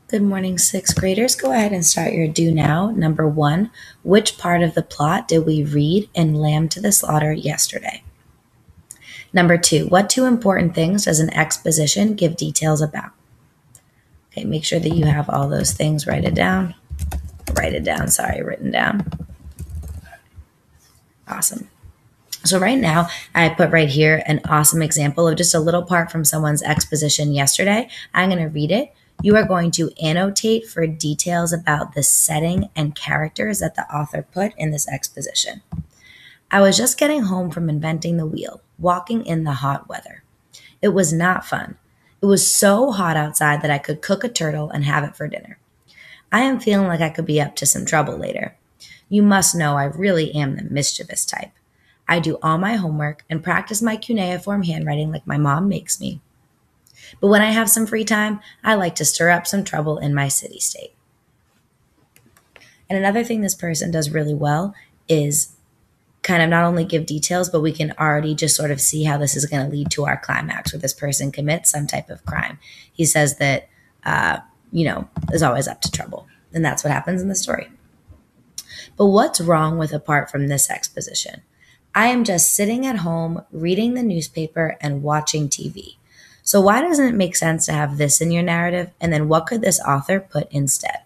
Good morning, sixth graders. Go ahead and start your do now. Number one, which part of the plot did we read in Lamb to the Slaughter yesterday? Number two, what two important things does an exposition give details about? Okay, make sure that you have all those things. Write it down. Written down. Awesome. So right now, I put right here an awesome example of just a little part from someone's exposition yesterday. I'm going to read it. You are going to annotate for details about the setting and characters that the author put in this exposition. I was just getting home from inventing the wheel, walking in the hot weather. It was not fun. It was so hot outside that I could cook a turtle and have it for dinner. I am feeling like I could be up to some trouble later. You must know I really am the mischievous type. I do all my homework and practice my cuneiform handwriting like my mom makes me. But when I have some free time, I like to stir up some trouble in my city state. And another thing this person does really well is kind of not only give details, but we can already just sort of see how this is going to lead to our climax where this person commits some type of crime. He says that, is always up to trouble. And that's what happens in the story. But what's wrong with apart from this exposition? I am just sitting at home, reading the newspaper and watching TV. So why doesn't it make sense to have this in your narrative? And then what could this author put instead?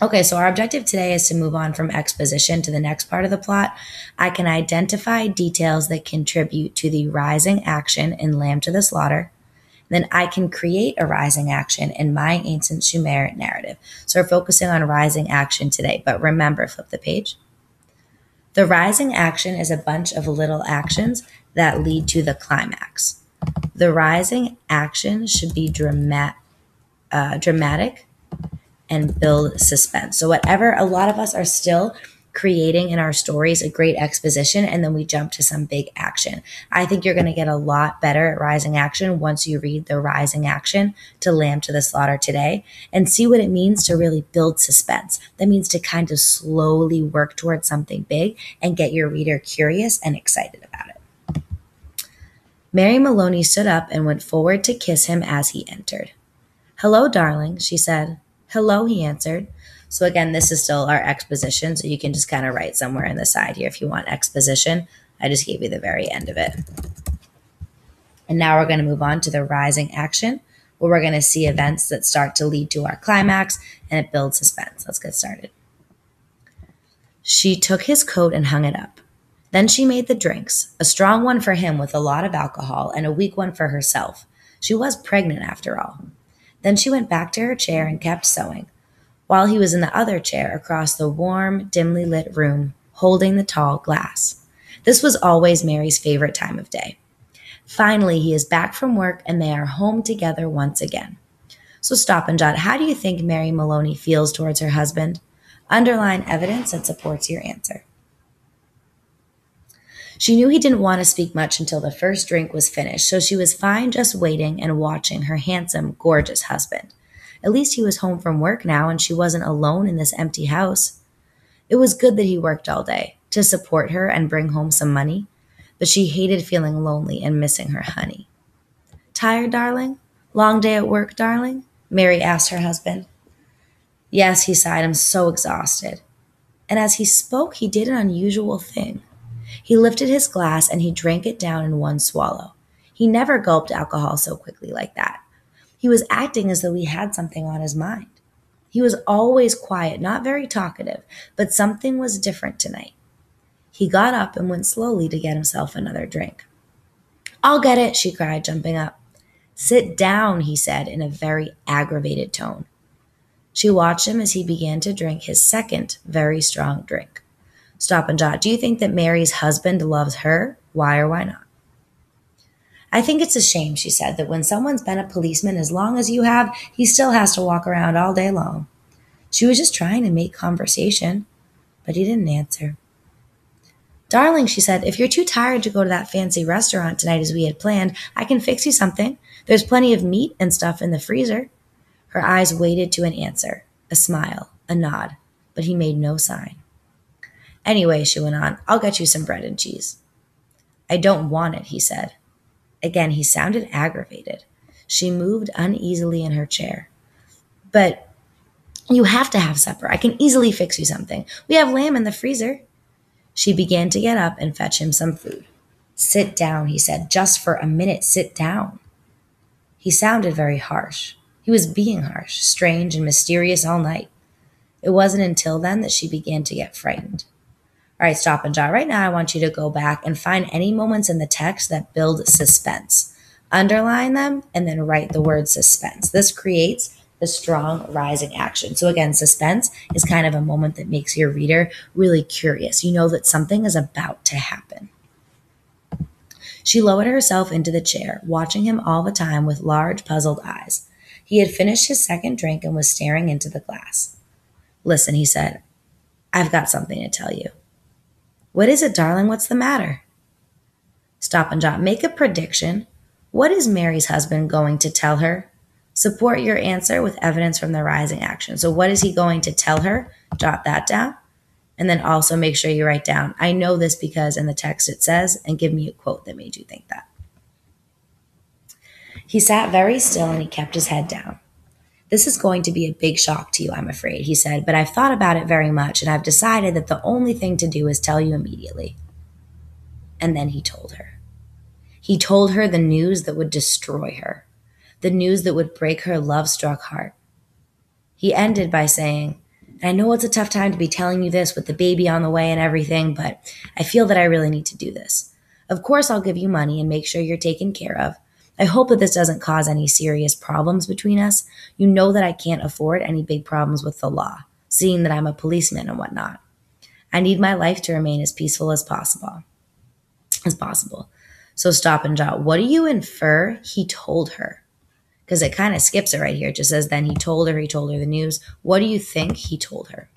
Okay, so our objective today is to move on from exposition to the next part of the plot. I can identify details that contribute to the rising action in Lamb to the Slaughter. Then I can create a rising action in my ancient Sumer narrative. So we're focusing on rising action today. But remember, flip the page. The rising action is a bunch of little actions that lead to the climax. The rising action should be dramatic and build suspense. So whatever, a lot of us are still creating in our stories a great exposition, and then we jump to some big action. I think you're going to get a lot better at rising action once you read the rising action to Lamb to the Slaughter today and see what it means to really build suspense. That means to kind of slowly work towards something big and get your reader curious and excited about it. Mary Maloney stood up and went forward to kiss him as he entered. "Hello, darling," she said. "Hello," he answered. So again, this is still our exposition, so you can just kind of write somewhere in the side here if you want exposition. I just gave you the very end of it. And now we're going to move on to the rising action, where we're going to see events that start to lead to our climax, and it builds suspense. Let's get started. She took his coat and hung it up. Then she made the drinks, a strong one for him with a lot of alcohol and a weak one for herself. She was pregnant after all. Then she went back to her chair and kept sewing, while he was in the other chair across the warm, dimly lit room, holding the tall glass. This was always Mary's favorite time of day. Finally, he is back from work and they are home together once again. So stop and jot. How do you think Mary Maloney feels towards her husband? Underline evidence that supports your answer. She knew he didn't want to speak much until the first drink was finished, so she was fine just waiting and watching her handsome, gorgeous husband. At least he was home from work now and she wasn't alone in this empty house. It was good that he worked all day to support her and bring home some money, but she hated feeling lonely and missing her honey. "Tired, darling? Long day at work, darling?" Mary asked her husband. "Yes," he sighed, "I'm so exhausted." And as he spoke, he did an unusual thing. He lifted his glass and he drank it down in one swallow. He never gulped alcohol so quickly like that. He was acting as though he had something on his mind. He was always quiet, not very talkative, but something was different tonight. He got up and went slowly to get himself another drink. "I'll get it," she cried, jumping up. "Sit down," he said in a very aggravated tone. She watched him as he began to drink his second very strong drink. Stop and jot. Do you think that Mary's husband loves her? Why or why not? "I think it's a shame," she said, "that when someone's been a policeman as long as you have, he still has to walk around all day long." She was just trying to make conversation, but he didn't answer. "Darling," she said, "if you're too tired to go to that fancy restaurant tonight as we had planned, I can fix you something. There's plenty of meat and stuff in the freezer." Her eyes waited to an answer, a smile, a nod, but he made no sign. "Anyway," she went on, "I'll get you some bread and cheese." "I don't want it," he said. Again, he sounded aggravated. She moved uneasily in her chair. But you have to have supper. I can easily fix you something. We have lamb in the freezer. She began to get up and fetch him some food. Sit down, he said. Just for a minute, sit down. He sounded very harsh. He was being harsh, strange, and mysterious all night. It wasn't until then that she began to get frightened. All right, stop and jot. Right now, I want you to go back and find any moments in the text that build suspense. Underline them and then write the word suspense. This creates a strong rising action. So again, suspense is kind of a moment that makes your reader really curious. You know that something is about to happen. She lowered herself into the chair, watching him all the time with large, puzzled eyes. He had finished his second drink and was staring into the glass. Listen, he said, I've got something to tell you. What is it, darling? What's the matter? Stop and jot. Make a prediction. What is Mary's husband going to tell her? Support your answer with evidence from the rising action. So what is he going to tell her? Jot that down. And then also make sure you write down, I know this because in the text it says, and give me a quote that made you think that. He sat very still and he kept his head down. This is going to be a big shock to you, I'm afraid, he said, but I've thought about it very much and I've decided that the only thing to do is tell you immediately. And then he told her. He told her the news that would destroy her, the news that would break her love-struck heart. He ended by saying, I know it's a tough time to be telling you this with the baby on the way and everything, but I feel that I really need to do this. Of course, I'll give you money and make sure you're taken care of. I hope that this doesn't cause any serious problems between us. You know that I can't afford any big problems with the law, seeing that I'm a policeman and whatnot. I need my life to remain as peaceful as possible. So stop and jot. What do you infer he told her? Because it kind of skips it right here. It just says, then he told her the news. What do you think he told her?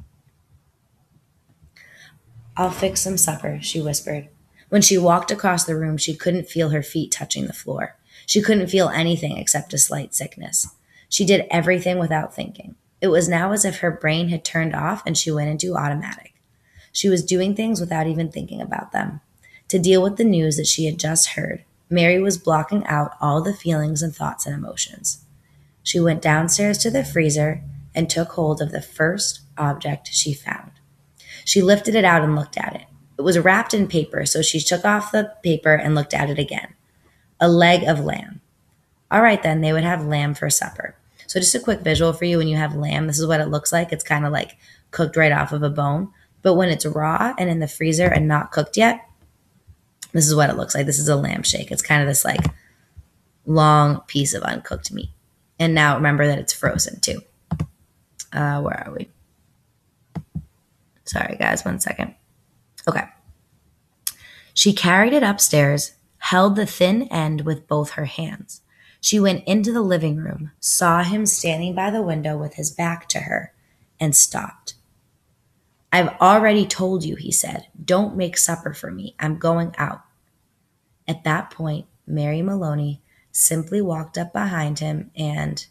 I'll fix some supper, she whispered. When she walked across the room, she couldn't feel her feet touching the floor. She couldn't feel anything except a slight sickness. She did everything without thinking. It was now as if her brain had turned off and she went into automatic. She was doing things without even thinking about them. To deal with the news that she had just heard, Mary was blocking out all the feelings and thoughts and emotions. She went downstairs to the freezer and took hold of the first object she found. She lifted it out and looked at it. It was wrapped in paper, so she took off the paper and looked at it again. A leg of lamb. All right, then, they would have lamb for supper. So just a quick visual for you. When you have lamb, this is what it looks like. It's kind of like cooked right off of a bone. But when it's raw and in the freezer and not cooked yet, this is what it looks like. This is a lamb shake. It's kind of this like long piece of uncooked meat. And now remember that it's frozen too. Where are we? Sorry, guys, 1 second. Okay. She carried it upstairs, held the thin end with both her hands. She went into the living room, saw him standing by the window with his back to her, and stopped. I've already told you, he said. Don't make supper for me. I'm going out. At that point, Mary Maloney simply walked up behind him and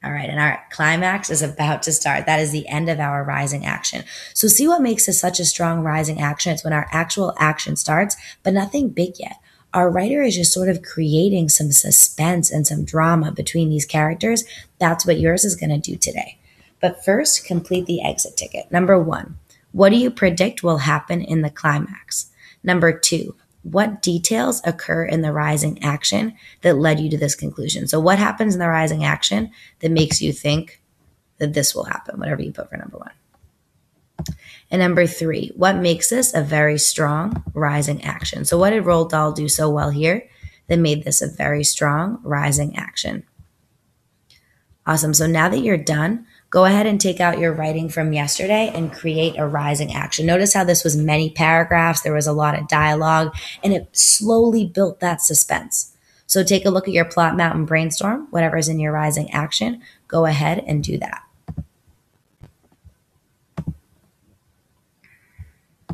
our climax is about to start. That is the end of our rising action. So see what makes this such a strong rising action? It's when our actual action starts, but nothing big yet. Our writer is just sort of creating some suspense and some drama between these characters. That's what yours is going to do today. But first, complete the exit ticket. Number 1, what do you predict will happen in the climax? Number 2, what details occur in the rising action that led you to this conclusion? So what happens in the rising action that makes you think that this will happen, whatever you put for number 1. And number 3, what makes this a very strong rising action? So what did Roald Dahl do so well here that made this a very strong rising action? Awesome. So now that you're done, go ahead and take out your writing from yesterday and create a rising action. Notice how this was many paragraphs. There was a lot of dialogue, and it slowly built that suspense. So take a look at your plot mount and brainstorm. Whatever's in your rising action, go ahead and do that.